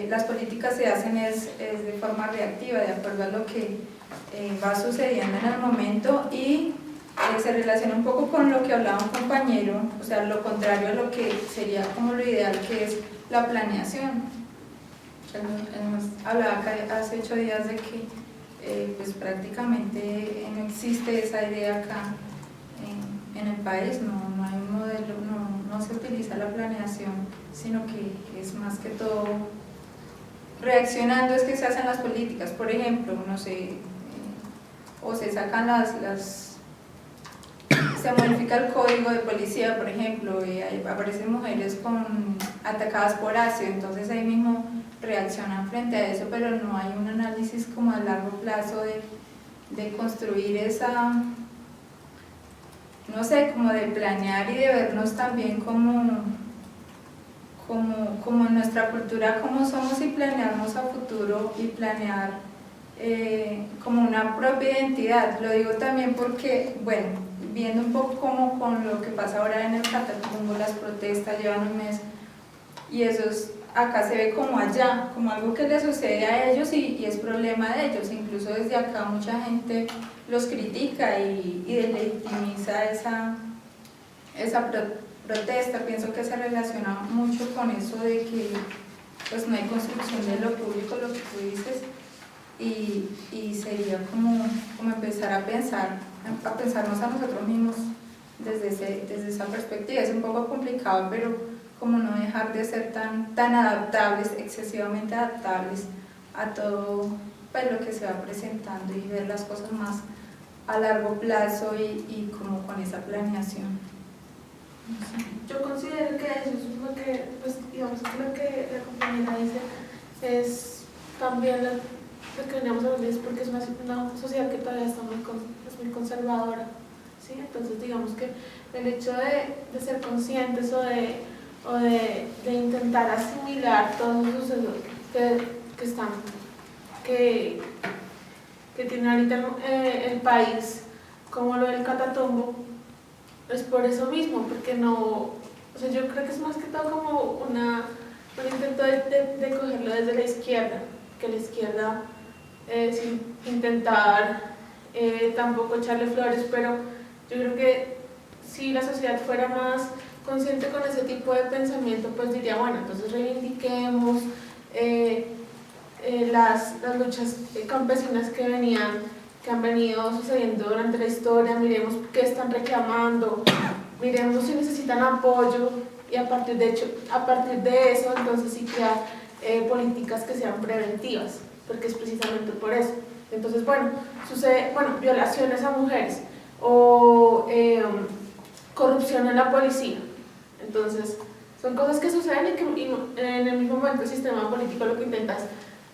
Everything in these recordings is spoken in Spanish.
las políticas se hacen es de forma reactiva, de acuerdo a lo que va sucediendo en el momento, y se relaciona un poco con lo que hablaba un compañero, o sea, lo contrario a lo que sería como lo ideal, que es la planeación. Él nos hablaba hace 8 días de que pues prácticamente no existe esa idea acá en el país, no hay un modelo, no se utiliza la planeación, sino que es más que todo reaccionando es que se hacen las políticas. Por ejemplo, no sé, o se sacan se modifica el código de policía, por ejemplo, aparecen mujeres atacadas por ácido, entonces ahí mismo reaccionan frente a eso, pero no hay un análisis como a largo plazo de construir esa, no sé, como de planear y de vernos también como en nuestra cultura, cómo somos, y planearnos a futuro y planear como una propia identidad. Lo digo también porque, bueno, viendo un poco como con lo que pasa ahora en el Catatumbo, las protestas llevan un mes, y eso acá se ve como allá, como algo que le sucede a ellos y es problema de ellos. Incluso desde acá mucha gente los critica y delegitimiza esa protesta. Pienso que se relaciona mucho con eso de que pues no hay construcción de lo público, lo que tú dices, y sería como empezar a pensarnos a nosotros mismos desde esa perspectiva. Es un poco complicado, pero como no dejar de ser tan adaptables, excesivamente adaptables a todo pues, lo que se va presentando, y ver las cosas más a largo plazo y como con esa planeación. Yo considero que eso es lo que, pues digamos que lo que la compañera dice es también lo que veníamos a hablar, es porque es una sociedad que todavía está es muy conservadora, ¿sí? Entonces digamos que el hecho de ser conscientes o de intentar asimilar todos los sucesos que tiene ahorita el país, como lo del Catatumbo, es por eso mismo, porque no, o sea, yo creo que es más que todo como un intento de cogerlo desde la izquierda, que la izquierda sin intentar tampoco echarle flores, pero yo creo que si la sociedad fuera más consciente con ese tipo de pensamiento, pues diría, bueno, entonces reivindiquemos las luchas campesinas que han venido sucediendo durante la historia, miremos qué están reclamando, miremos si necesitan apoyo, y a partir de eso entonces sí crear políticas que sean preventivas, porque es precisamente por eso. Entonces, bueno, violaciones a mujeres o corrupción en la policía. Entonces, son cosas que suceden y en el mismo momento el sistema político lo que intenta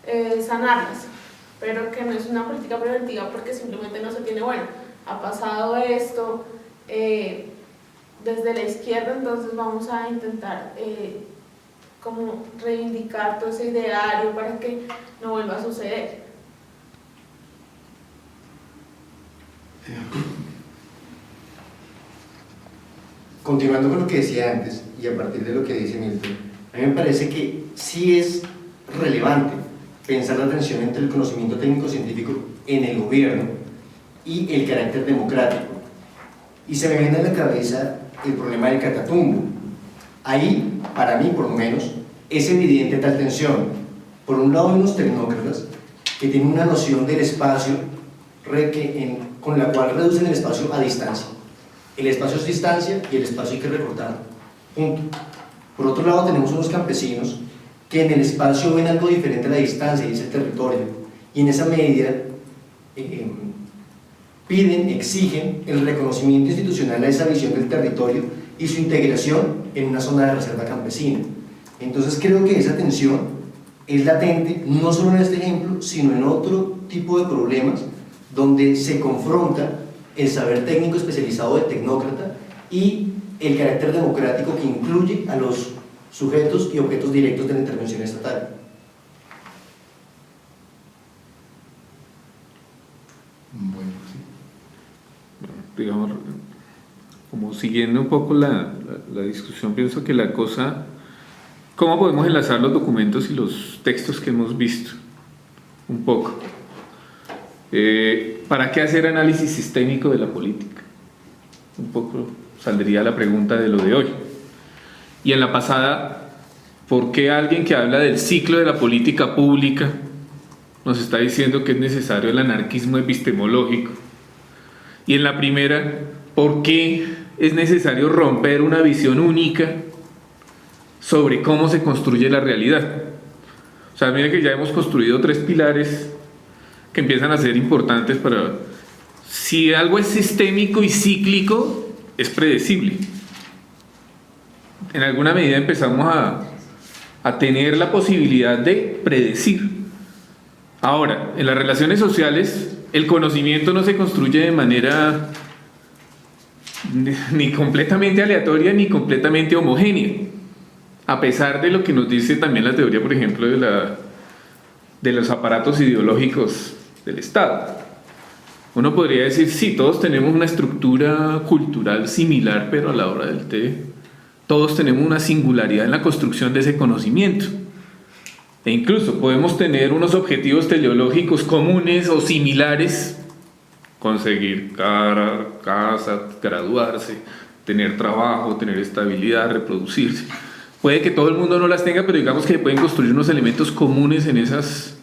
es sanarlas, pero que no es una política preventiva, porque simplemente no se tiene, bueno, ha pasado esto desde la izquierda, entonces vamos a intentar como reivindicar todo ese ideario para que no vuelva a suceder. Continuando con lo que decía antes y a partir de lo que dice Milton, a mí me parece que sí es relevante pensar la tensión entre el conocimiento técnico-científico en el gobierno y el carácter democrático. Y se me viene a la cabeza el problema del Catatumbo. Ahí, para mí por lo menos, es evidente tal tensión. Por un lado hay unos tecnócratas que tienen una noción del espacio con la cual reducen el espacio a distancia. El espacio es distancia y el espacio hay que recortarlo. Punto. Por otro lado tenemos unos campesinos que en el espacio ven algo diferente a la distancia, y es el territorio, y en esa medida exigen el reconocimiento institucional a esa visión del territorio y su integración en una zona de reserva campesina. Entonces creo que esa tensión es latente, no solo en este ejemplo, sino en otro tipo de problemas donde se confronta el saber técnico especializado del tecnócrata y el carácter democrático que incluye a los sujetos y objetos directos de la intervención estatal. Bueno, sí. Digamos, como siguiendo un poco la discusión, pienso que la cosa ¿Cómo podemos enlazar los documentos y los textos que hemos visto? Un poco. ¿Para qué hacer análisis sistémico de la política? Un poco saldría la pregunta de lo de hoy. Y en la pasada, ¿por qué alguien que habla del ciclo de la política pública nos está diciendo que es necesario el anarquismo epistemológico? Y en la primera, ¿por qué es necesario romper una visión única sobre cómo se construye la realidad? O sea, miren que ya hemos construido 3 pilares que empiezan a ser importantes para... Si algo es sistémico y cíclico, es predecible. En alguna medida empezamos a tener la posibilidad de predecir. Ahora, en las relaciones sociales, el conocimiento no se construye de manera ni completamente aleatoria ni completamente homogénea, a pesar de lo que nos dice también la teoría, por ejemplo, de los aparatos ideológicos del Estado. Uno podría decir, sí, todos tenemos una estructura cultural similar, pero a la hora del té, todos tenemos una singularidad en la construcción de ese conocimiento. E incluso podemos tener unos objetivos teleológicos comunes o similares: conseguir casa, graduarse, tener trabajo, tener estabilidad, reproducirse. Puede que todo el mundo no las tenga, pero digamos que pueden construir unos elementos comunes en esas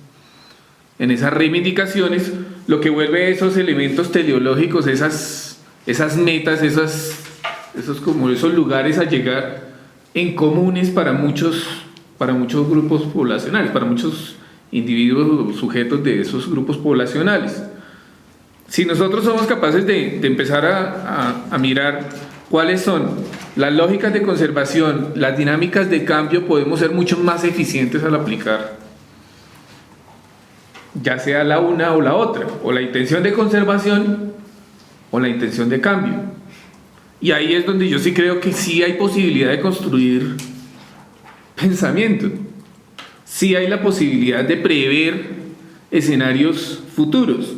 reivindicaciones, lo que vuelve esos elementos teleológicos, esas metas, esos lugares a llegar en comunes para muchos grupos poblacionales, para muchos individuos sujetos de esos grupos poblacionales. Si nosotros somos capaces de empezar a mirar cuáles son las lógicas de conservación, las dinámicas de cambio, podemos ser mucho más eficientes al aplicar ya sea la una o la otra, o la intención de conservación o la intención de cambio. Y ahí es donde yo sí creo que sí hay posibilidad de construir pensamiento, sí hay la posibilidad de prever escenarios futuros,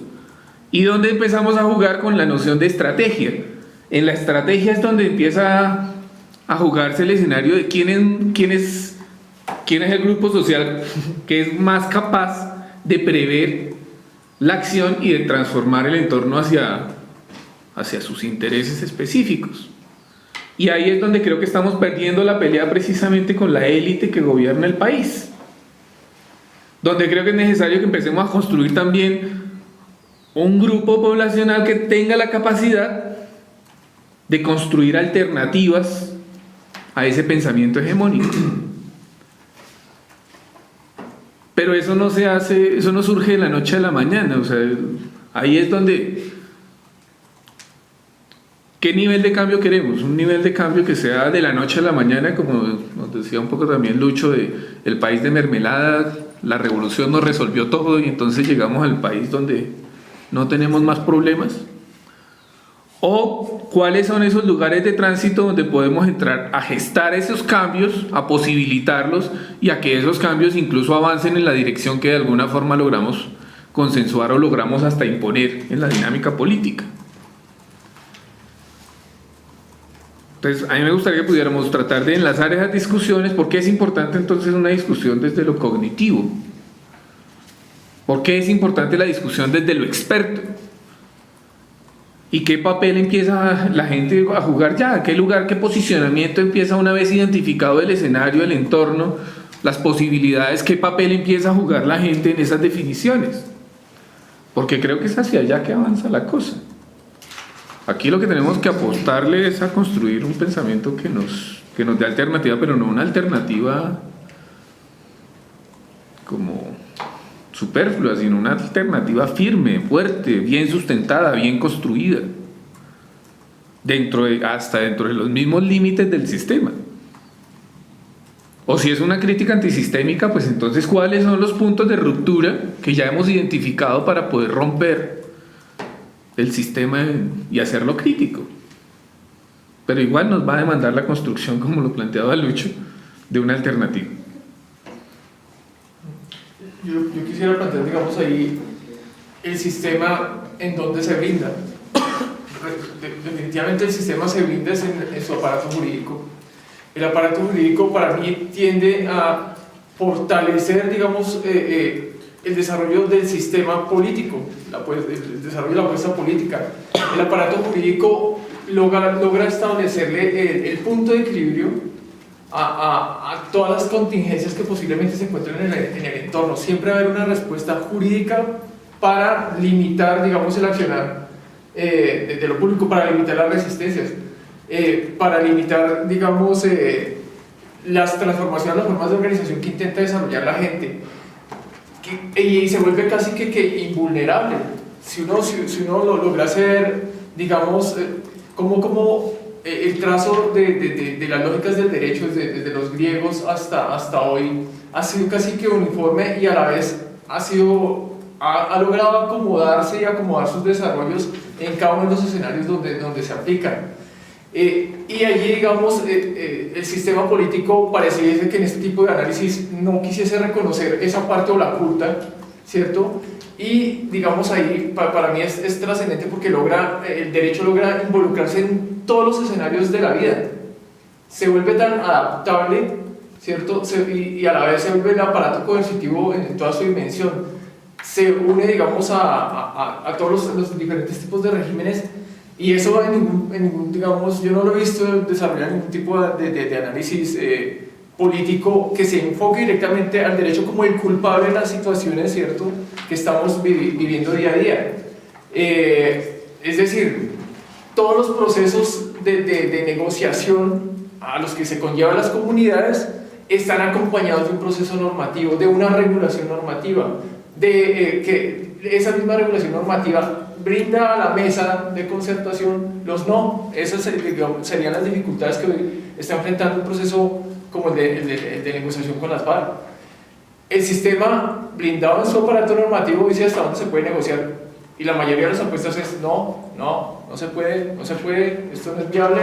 y donde empezamos a jugar con la noción de estrategia. En la estrategia es donde empieza a jugarse el escenario de quién es el grupo social que es más capaz de prever la acción y de transformar el entorno hacia sus intereses específicos. Y ahí es donde creo que estamos perdiendo la pelea precisamente con la élite que gobierna el país, donde creo que es necesario que empecemos a construir también un grupo poblacional que tenga la capacidad de construir alternativas a ese pensamiento hegemónico. Pero eso no se hace, eso no surge de la noche a la mañana. O sea, ahí es donde... ¿Qué nivel de cambio queremos? Un nivel de cambio que sea de la noche a la mañana, como nos decía un poco también Lucho, de el país de mermelada, la revolución nos resolvió todo y entonces llegamos al país donde no tenemos más problemas. ¿O cuáles son esos lugares de tránsito donde podemos entrar a gestar esos cambios, a posibilitarlos y a que esos cambios incluso avancen en la dirección que de alguna forma logramos consensuar o logramos hasta imponer en la dinámica política? Entonces, a mí me gustaría que pudiéramos tratar de enlazar esas discusiones. ¿Por qué es importante entonces una discusión desde lo cognitivo? ¿Por qué es importante la discusión desde lo experto? ¿Y qué papel empieza la gente a jugar ya? ¿Qué lugar, qué posicionamiento empieza una vez identificado el escenario, el entorno, las posibilidades? ¿Qué papel empieza a jugar la gente en esas definiciones? Porque creo que es hacia allá que avanza la cosa. Aquí lo que tenemos que apostarle es a construir un pensamiento que nos dé alternativa, pero no una alternativa como superflua, sino una alternativa firme, fuerte, bien sustentada, bien construida, hasta dentro de los mismos límites del sistema. O si es una crítica antisistémica, pues entonces ¿cuáles son los puntos de ruptura que ya hemos identificado para poder romper el sistema y hacerlo crítico? Pero igual nos va a demandar la construcción, como lo planteaba Lucho, de una alternativa. Yo quisiera plantear, digamos, ahí el sistema en donde se brinda. Definitivamente el sistema se brinda en su aparato jurídico, el aparato jurídico para mí tiende a fortalecer, digamos, el desarrollo del sistema político, el desarrollo de la fuerza política. El aparato jurídico logra establecerle el punto de equilibrio a todas las contingencias que posiblemente se encuentren en el entorno. Siempre va a haber una respuesta jurídica para limitar, digamos, el accionar de lo público, para limitar las resistencias, para limitar, digamos, las transformaciones, las formas de organización que intenta desarrollar la gente, y se vuelve casi que invulnerable. Si uno lo logra hacer, digamos, como el trazo de las lógicas del derecho desde los griegos hasta hoy ha sido casi que uniforme, y a la vez ha logrado acomodarse y acomodar sus desarrollos en cada uno de los escenarios donde se aplican. Y allí, digamos, el sistema político pareciese que en este tipo de análisis no quisiese reconocer esa parte o la oculta, ¿cierto? Y, digamos, ahí para mí es trascendente, porque el derecho logra involucrarse en todos los escenarios de la vida. Se vuelve tan adaptable, ¿cierto? Y a la vez se vuelve el aparato coercitivo en toda su dimensión. Se une, digamos, a todos los diferentes tipos de regímenes. Y eso en ningún, digamos, yo no lo he visto desarrollar ningún tipo de análisis político que se enfoque directamente al derecho como el culpable en las situaciones, ¿cierto?, que estamos viviendo día a día. Es decir, todos los procesos de negociación a los que se conllevan las comunidades están acompañados de un proceso normativo, de una regulación normativa, que esa misma regulación normativa brinda a la mesa de concertación los no. Esas serían las dificultades que hoy está enfrentando un proceso como el de negociación con las FARC. El sistema blindado en su aparato normativo dice hasta dónde se puede negociar, y la mayoría de las apuestas es no se puede, esto no es viable.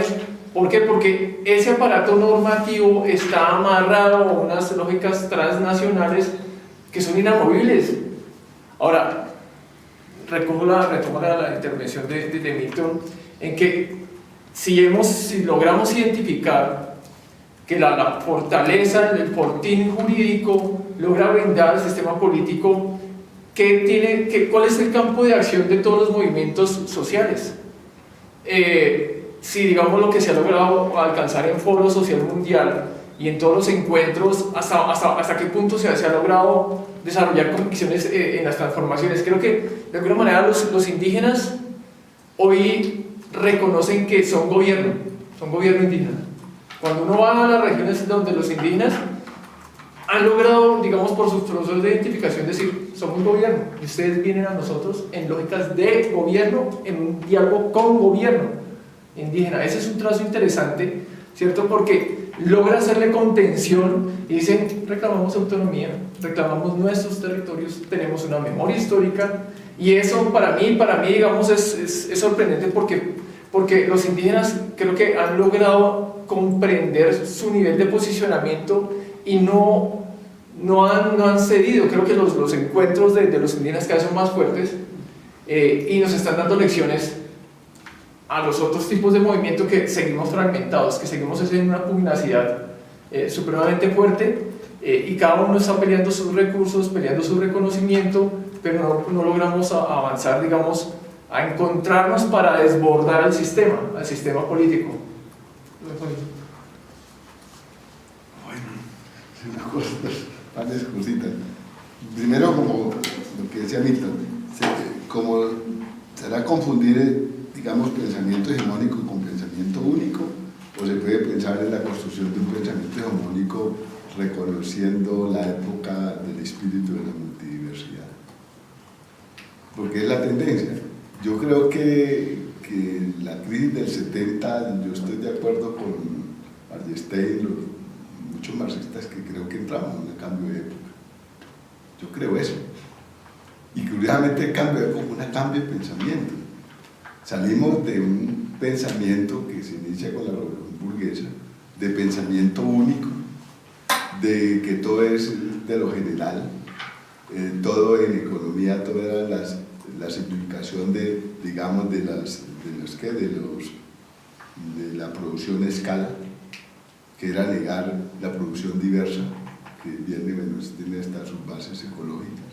¿Por qué? Porque ese aparato normativo está amarrado a unas lógicas transnacionales que son inamovibles. Ahora, retomo la intervención de Milton, en que si logramos identificar que la fortaleza, el fortín jurídico logra brindar al sistema político, ¿cuál es el campo de acción de todos los movimientos sociales? Si, digamos, lo que se ha logrado alcanzar en foro social mundial y en todos los encuentros, hasta qué punto se ha logrado desarrollar convicciones en las transformaciones. Creo que de alguna manera los indígenas hoy reconocen que son gobierno indígena. Cuando uno va a las regiones donde los indígenas han logrado, digamos, por sus procesos de identificación, decir, somos gobierno, y ustedes vienen a nosotros en lógicas de gobierno, en un diálogo con gobierno indígena. Ese es un trazo interesante, ¿cierto? Porque logra hacerle contención y dicen, reclamamos autonomía, reclamamos nuestros territorios, tenemos una memoria histórica, y eso para mí digamos, es sorprendente, porque los indígenas creo que han logrado comprender su nivel de posicionamiento y no han cedido. Creo que los encuentros de los indígenas cada vez son más fuertes, y nos están dando lecciones a los otros tipos de movimiento que seguimos fragmentados, que seguimos en una pugnacidad supremamente fuerte, y cada uno está peleando sus recursos, peleando su reconocimiento, pero no logramos avanzar, digamos, a encontrarnos para desbordar al sistema político. Bueno, una cosa, varias cositas. Primero, como lo que decía Milton, como será confundir, digamos, pensamiento hegemónico con pensamiento único, o se puede pensar en la construcción de un pensamiento hegemónico reconociendo la época del espíritu de la multidiversidad, porque es la tendencia. Yo creo que la crisis del 70, yo estoy de acuerdo con Ballester, muchos marxistas, que creo que entramos en un cambio de época. Yo creo eso. Y curiosamente el cambio de época es un cambio de pensamiento. Salimos de un pensamiento que se inicia con la revolución burguesa, de pensamiento único, de que todo es de lo general, todo en economía, toda la simplificación de la producción a escala, que era negar la producción diversa, que viene, bueno, tiene hasta sus bases ecológicas.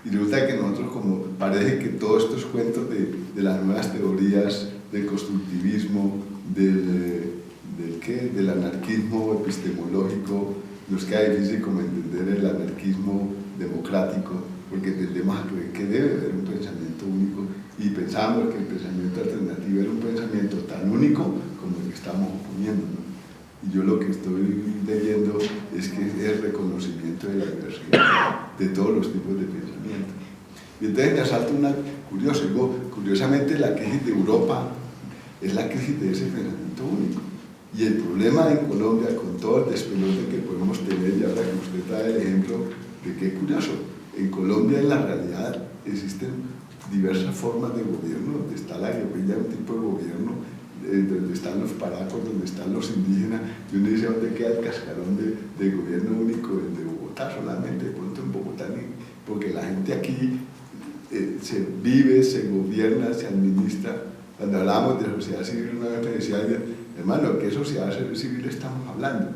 Y resulta que nosotros, como parece que todos estos cuentos de las nuevas teorías del constructivismo, del anarquismo epistemológico, nos queda difícil como entender el anarquismo democrático, porque tendemos a creer que debe haber un pensamiento único y pensamos que el pensamiento alternativo era un pensamiento tan único como el que estamos oponiendo, ¿no? Y yo lo que estoy leyendo es que es el reconocimiento de la diversidad de todos los tipos de pensamiento. Y entonces me asalta una curiosa, curiosamente la crisis de Europa es la crisis de ese pensamiento único. Y el problema en Colombia, con todo el despelote que podemos tener, y ahora que usted trae el ejemplo de que es curioso, en Colombia en la realidad existen diversas formas de gobierno, donde está la guerrilla, un tipo de gobierno, donde están los paracos, donde están los indígenas, y uno dice dónde queda el cascarón de gobierno único de Bogotá, solamente de pronto en Bogotá, porque la gente aquí se vive, se gobierna, se administra. Cuando hablamos de sociedad civil, una vez me decía alguien, hermano, ¿qué sociedad civil estamos hablando?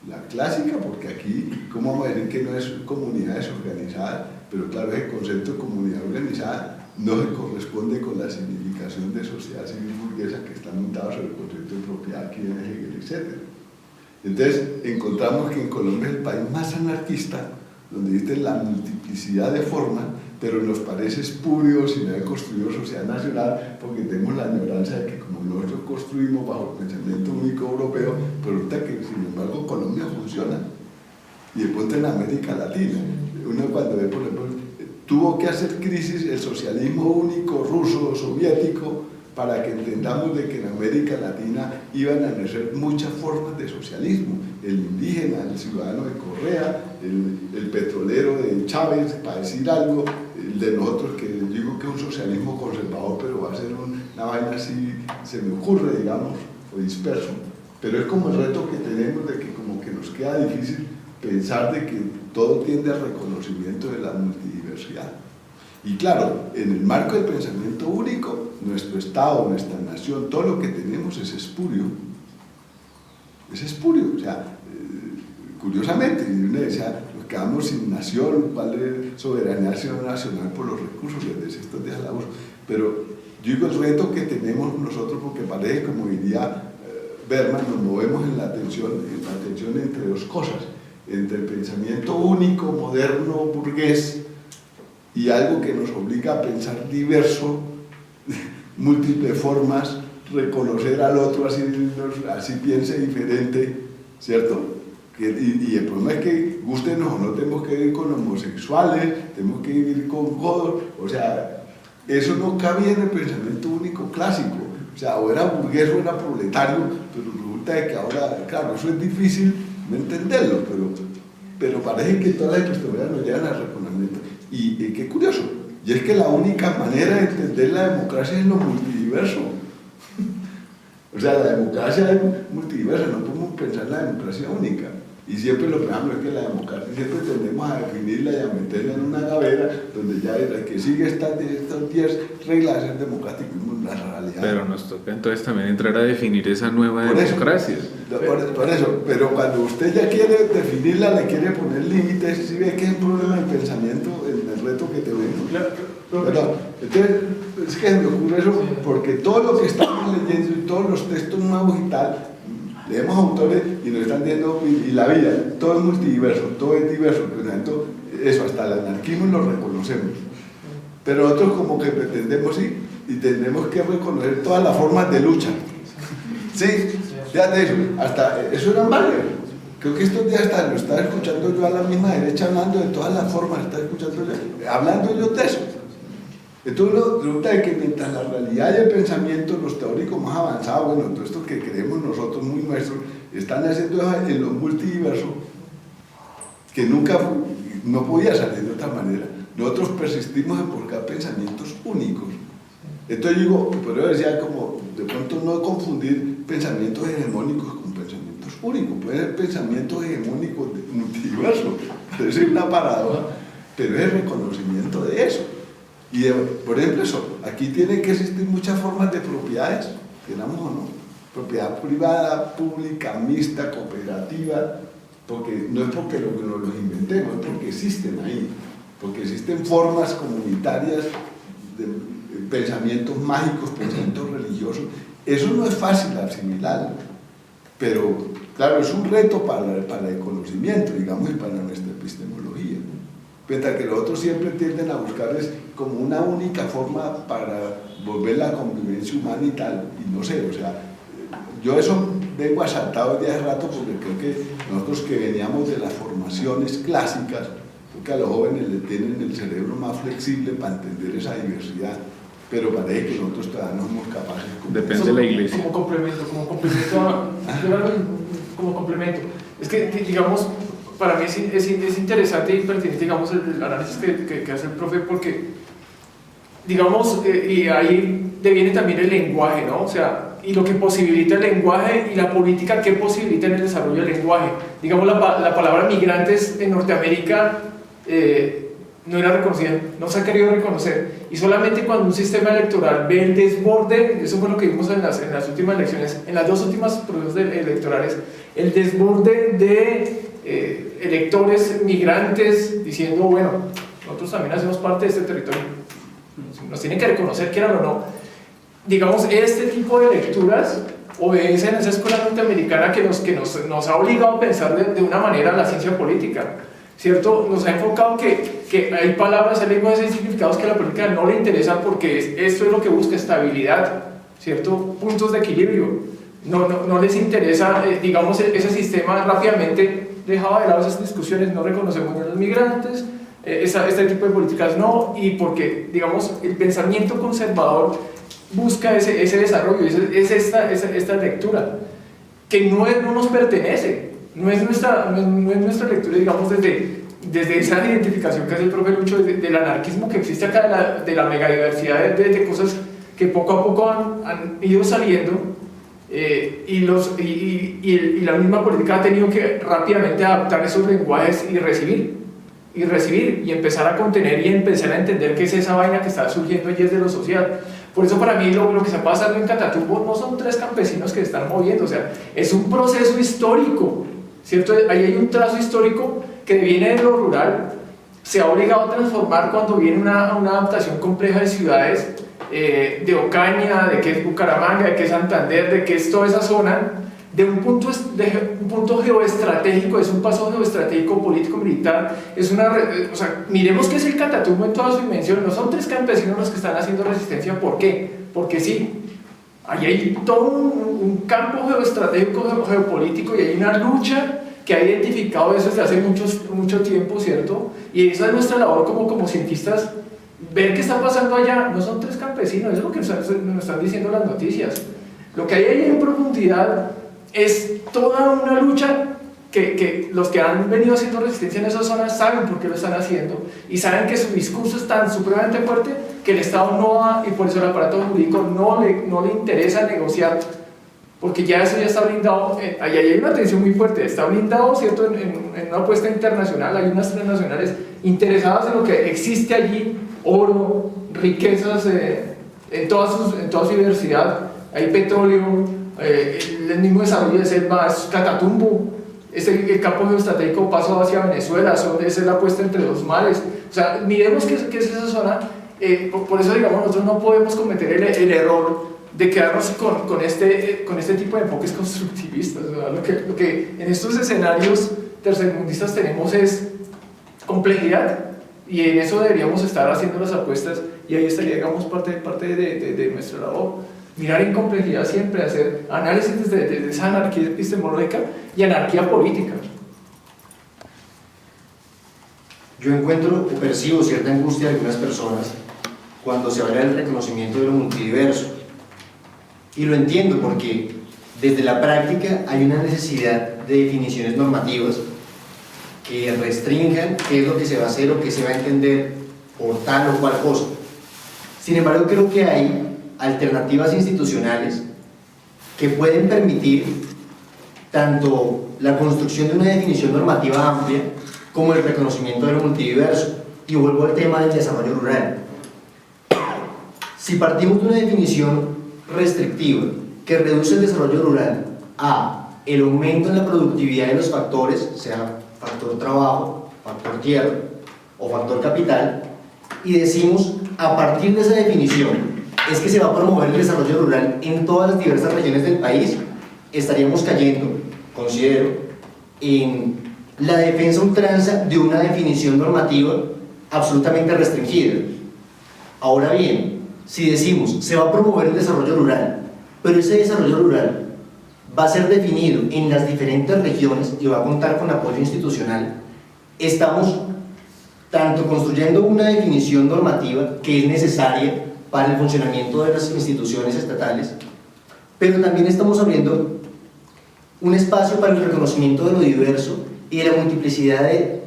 La clásica, porque aquí, ¿cómo vamos a decir que no es comunidades organizadas? Pero claro, ese concepto de comunidad organizada no se corresponde con la significación de sociedad civil burguesa que está montada sobre el concepto de propiedad aquí en Hegel, etc. Entonces, encontramos que en Colombia es el país más anarquista, donde existe la multiplicidad de formas, pero nos parece espurio sin haber construido sociedad nacional, porque tenemos la añoranza de que como nosotros construimos bajo el pensamiento único europeo, pero resulta que sin embargo Colombia funciona. Y de pronto en América Latina, uno cuando ve, por ejemplo, tuvo que hacer crisis el socialismo único ruso o soviético para que entendamos de que en América Latina iban a nacer muchas formas de socialismo, el indígena, el ciudadano de Correa, el petrolero de Chávez, para decir algo, el de nosotros, que digo que es un socialismo conservador, pero va a ser una vaina así, se me ocurre, digamos, o disperso, pero es como el reto que tenemos de que como que nos queda difícil pensar de que todo tiende al reconocimiento de la multidiversidad. Y claro, en el marco del pensamiento único, nuestro Estado, nuestra nación, todo lo que tenemos es espurio. Es espurio, o sea, curiosamente, uno decía, nos quedamos sin nación, ¿cuál es soberanía nacional por los recursos? Desde estos días la uso. Pero yo digo el reto que tenemos nosotros, porque parece, como diría Berman, nos movemos en la tensión entre dos cosas, entre el pensamiento único, moderno, burgués, y algo que nos obliga a pensar diverso, múltiples formas, reconocer al otro así piense diferente, ¿cierto? Y el problema es que, gústenos o no, tenemos que vivir con homosexuales, tenemos que vivir con godos, o sea, eso no cabía en el pensamiento único clásico, o sea, o era burgués o era proletario, pero resulta de que ahora, claro, eso es difícil no entenderlo, pero parece que todas las epistemologías nos llevan al reconocimiento. Y qué curioso, y es que la única manera de entender la democracia es lo multidiverso. O sea, la democracia es multidiversa, no podemos pensar en la democracia única. Y siempre lo pensamos es que la democracia, siempre tendemos a definirla y a meterla en una gavera donde ya el que sigue estas 10 reglas de ser democrático es una realidad. Pero nos toca entonces también entrar a definir esa nueva Por eso, democracia. Por eso, pero cuando usted ya quiere definirla, le quiere poner límites, si ve que es un problema de pensamiento, el reto que tenemos. ¿Verdad? Entonces, es que me ocurre eso, porque todo lo que estamos leyendo y todos los textos nuevos y tal, leemos autores y nos están diciendo, y la vida, todo es multidiverso, todo es diverso, eso, hasta el anarquismo lo reconocemos. Pero nosotros como que pretendemos, sí, y tenemos que reconocer todas las formas de lucha. Sí, fíjate eso, hasta eso era Wagner. Creo que estos días hasta lo estaba escuchando yo a la misma derecha hablando de todas las formas, hablando yo de eso. Entonces resulta de que mientras la realidad y el pensamiento, los teóricos más avanzados, bueno, todo esto que creemos nosotros muy nuestros, están haciendo en lo multidiverso, que nunca no podía salir de otra manera. Nosotros persistimos en buscar pensamientos únicos. Entonces digo, pero yo decía como, de pronto no confundir pensamientos hegemónicos con pensamientos únicos. Pueden ser pensamientos hegemónicos multidiversos, parece una paradoja, pero es el reconocimiento de eso. Y por ejemplo eso, aquí tienen que existir muchas formas de propiedades, queramos o no. propiedad privada, pública, mixta, cooperativa, porque no es porque nos los inventemos, es porque existen ahí, porque existen formas comunitarias de pensamientos mágicos, pensamientos religiosos. Eso no es fácil asimilarlo, pero claro, es un reto para el conocimiento, digamos, y para nuestra epistemología. Mientras que los otros siempre tienden a buscar es como una única forma para volver la convivencia humana y tal, y no sé, o sea, yo eso vengo asaltado desde hace rato porque creo que nosotros que veníamos de las formaciones clásicas, creo que a los jóvenes les tienen el cerebro más flexible para entender esa diversidad, pero parece que nosotros todavía no somos capaces. Depende de la iglesia. Como complemento. Es que, digamos, para mí es interesante y pertinente, digamos, el análisis que hace el profe, porque, digamos, y ahí deviene también el lenguaje, ¿no? O sea, y lo que posibilita el lenguaje y la política que posibilita en el desarrollo del lenguaje. Digamos, la palabra migrantes en Norteamérica no era reconocida, no se ha querido reconocer, y solamente cuando un sistema electoral ve el desborde, eso fue lo que vimos en las últimas elecciones, en las dos últimas procesos electorales, el desborde de electores migrantes diciendo, bueno, nosotros también hacemos parte de este territorio, nos tienen que reconocer, quieran o no. Digamos, este tipo de lecturas obedecen a esa escuela norteamericana que nos ha obligado a pensar de una manera la ciencia política, ¿cierto? Nos ha enfocado que hay palabras, hay lenguajes y significados que a la política no le interesan porque esto es lo que busca, estabilidad, ¿cierto? Puntos de equilibrio. No les interesa, digamos, ese sistema rápidamente dejaba de lado esas discusiones, no reconocemos a los migrantes, este tipo de políticas no, y porque, digamos, el pensamiento conservador busca ese desarrollo, es esta lectura que no nos pertenece, no es nuestra lectura, digamos, desde esa identificación que hace el profe Lucho del anarquismo que existe acá, de la megadiversidad de cosas que poco a poco han ido saliendo, y la misma política ha tenido que rápidamente adaptar esos lenguajes y recibir y empezar a contener y empezar a entender qué es esa vaina que está surgiendo allí desde lo social. Por eso para mí lo que está pasando en Catatumbo no son tres campesinos que se están moviendo, o sea, es un proceso histórico, ¿cierto? Ahí hay un trazo histórico que viene de lo rural, se ha obligado a transformar cuando viene una adaptación compleja de ciudades, de Ocaña, de que es Bucaramanga, de que es Santander, de que es toda esa zona, de un punto geoestratégico, es un paso geoestratégico, político, militar, o sea, miremos qué es el Catatumbo en toda su dimensión, no son tres campesinos los que están haciendo resistencia, ¿por qué? Porque sí, ahí hay todo un campo geoestratégico, geopolítico, y hay una lucha que ha identificado eso desde hace mucho tiempo, ¿cierto? Y esa es nuestra labor como cientistas, ver qué está pasando allá. No son tres campesinos, eso es lo que nos están diciendo las noticias. Lo que hay ahí en profundidad es toda una lucha que los que han venido haciendo resistencia en esas zonas saben por qué lo están haciendo y saben que su discurso es tan supremamente fuerte que el Estado no va, y por eso el aparato jurídico no le interesa negociar, porque ya eso ya está blindado. Ahí hay una tensión muy fuerte, está blindado, ¿cierto? En una apuesta internacional, hay unas transnacionales interesadas en lo que existe allí, oro, riquezas en toda su diversidad, hay petróleo, el mismo desarrollo de selva, es Catatumbo, es el campo geoestratégico paso hacia Venezuela, es la apuesta entre dos mares. O sea, miremos qué es esa zona. Por eso, digamos, nosotros no podemos cometer el error de quedarnos con este tipo de enfoques constructivistas. O sea, lo que en estos escenarios tercermundistas tenemos es complejidad, y en eso deberíamos estar haciendo las apuestas, y ahí estaría, digamos, parte de nuestra labor. Mirar en complejidad siempre, hacer análisis desde esa anarquía epistemológica y anarquía política. Yo encuentro o percibo cierta angustia de algunas personas cuando se habla del reconocimiento de lo multidiverso. Y lo entiendo porque desde la práctica hay una necesidad de definiciones normativas que restrinjan qué es lo que se va a hacer o qué se va a entender por tal o cual cosa. Sin embargo, creo que hay alternativas institucionales que pueden permitir tanto la construcción de una definición normativa amplia como el reconocimiento de lo multidiverso. Y vuelvo al tema del desarrollo rural. Si partimos de una definición restrictiva que reduce el desarrollo rural a el aumento en la productividad de los factores, sea factor trabajo, factor tierra o factor capital, y decimos, a partir de esa definición, es que se va a promover el desarrollo rural en todas las diversas regiones del país, estaríamos cayendo, considero, en la defensa ultranza de una definición normativa absolutamente restringida. Ahora bien, si decimos, se va a promover el desarrollo rural, pero ese desarrollo rural va a ser definido en las diferentes regiones y va a contar con apoyo institucional, estamos tanto construyendo una definición normativa que es necesaria para el funcionamiento de las instituciones estatales, pero también estamos abriendo un espacio para el reconocimiento de lo diverso y de la multiplicidad de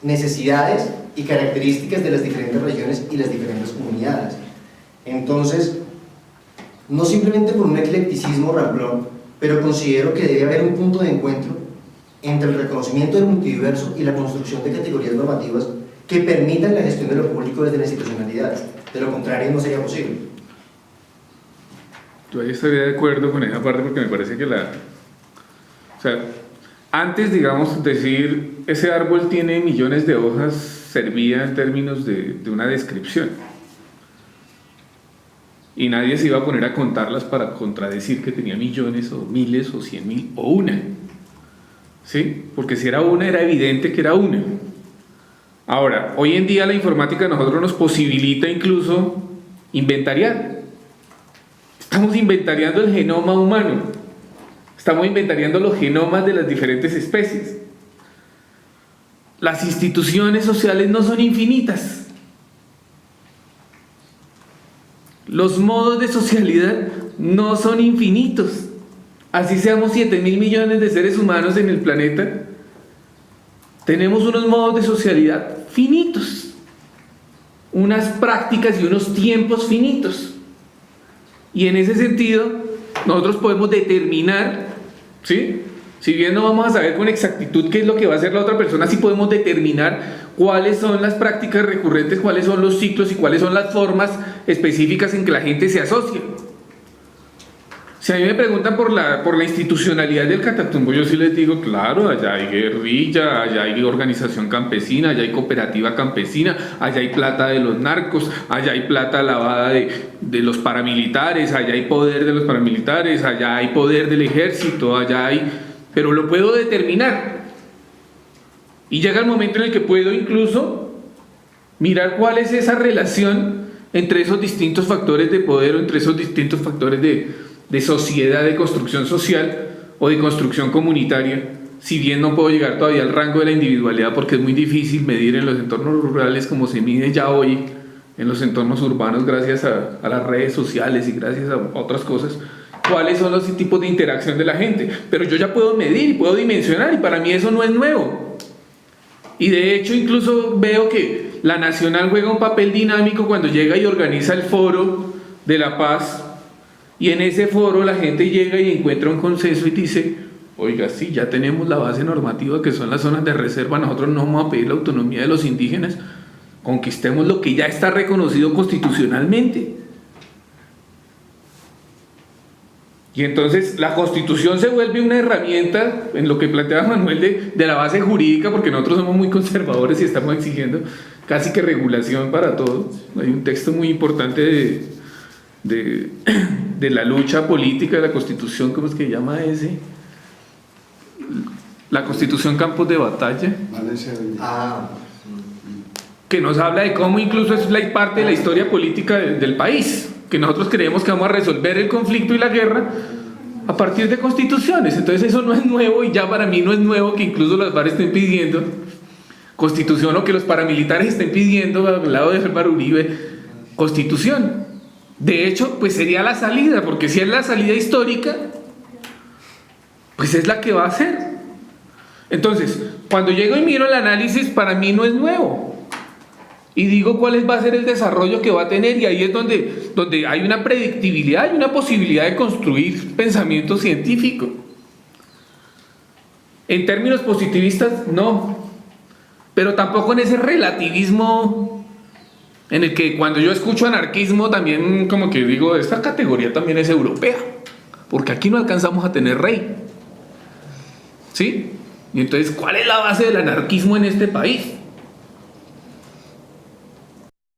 necesidades y características de las diferentes regiones y las diferentes comunidades. Entonces, no simplemente por un eclecticismo ramplón, pero considero que debe haber un punto de encuentro entre el reconocimiento del multiverso y la construcción de categorías normativas que permitan la gestión de lo público desde la institucionalidad. De lo contrario, no sería posible. Yo ahí estaría de acuerdo con esa parte porque me parece que o sea, antes, digamos, decir ese árbol tiene millones de hojas servía en términos de una descripción. Y nadie se iba a poner a contarlas para contradecir que tenía millones o miles o 100.000 o una. ¿Sí? Porque si era una, era evidente que era una. Ahora, hoy en día la informática a nosotros nos posibilita incluso inventariar. Estamos inventariando el genoma humano. Estamos inventariando los genomas de las diferentes especies. Las instituciones sociales no son infinitas. Los modos de socialidad no son infinitos. Así seamos 7.000 millones de seres humanos en el planeta, tenemos unos modos de socialidad finitos, unas prácticas y unos tiempos finitos. Y en ese sentido, nosotros podemos determinar, ¿sí? Si bien no vamos a saber con exactitud qué es lo que va a hacer la otra persona, sí podemos determinar cuáles son las prácticas recurrentes, cuáles son los ciclos y cuáles son las formas específicas en que la gente se asocia. Si a mí me preguntan por la institucionalidad del Catatumbo, yo sí les digo, claro, allá hay guerrilla, allá hay organización campesina, allá hay cooperativa campesina, allá hay plata de los narcos, allá hay plata lavada de los paramilitares, allá hay poder de los paramilitares, allá hay poder del ejército, allá hay... Pero lo puedo determinar. Y llega el momento en el que puedo incluso mirar cuál es esa relación entre esos distintos factores de poder o entre esos distintos factores de sociedad, de construcción social o de construcción comunitaria, si bien no puedo llegar todavía al rango de la individualidad porque es muy difícil medir en los entornos rurales como se mide ya hoy en los entornos urbanos gracias a las redes sociales y gracias a otras cosas, cuáles son los tipos de interacción de la gente, pero yo ya puedo medir y puedo dimensionar y para mí eso no es nuevo. Y de hecho incluso veo que la Nacional juega un papel dinámico cuando llega y organiza el foro de la paz. Y en ese foro la gente llega y encuentra un consenso y dice, oiga, sí, ya tenemos la base normativa que son las zonas de reserva, nosotros no vamos a pedir la autonomía de los indígenas, conquistemos lo que ya está reconocido constitucionalmente. Y entonces la Constitución se vuelve una herramienta, en lo que planteaba Manuel, de la base jurídica, porque nosotros somos muy conservadores y estamos exigiendo casi que regulación para todo. Hay un texto muy importante de la lucha política de la Constitución, ¿cómo es que llama ese? La Constitución Campos de Batalla, que nos habla de cómo incluso es parte de la historia política del país, que nosotros creemos que vamos a resolver el conflicto y la guerra a partir de constituciones. Entonces eso no es nuevo y ya para mí no es nuevo que incluso las FARC estén pidiendo constitución o que los paramilitares estén pidiendo al lado de Álvaro Uribe constitución. De hecho, pues sería la salida, porque si es la salida histórica, pues es la que va a ser. Entonces, cuando llego y miro el análisis, para mí no es nuevo. Y digo cuál va a ser el desarrollo que va a tener, y ahí es donde hay una predictibilidad y una posibilidad de construir pensamiento científico. En términos positivistas, no. Pero tampoco en ese relativismo en el que cuando yo escucho anarquismo también como que digo, esta categoría también es europea, porque aquí no alcanzamos a tener rey. ¿Sí? Y entonces, ¿cuál es la base del anarquismo en este país?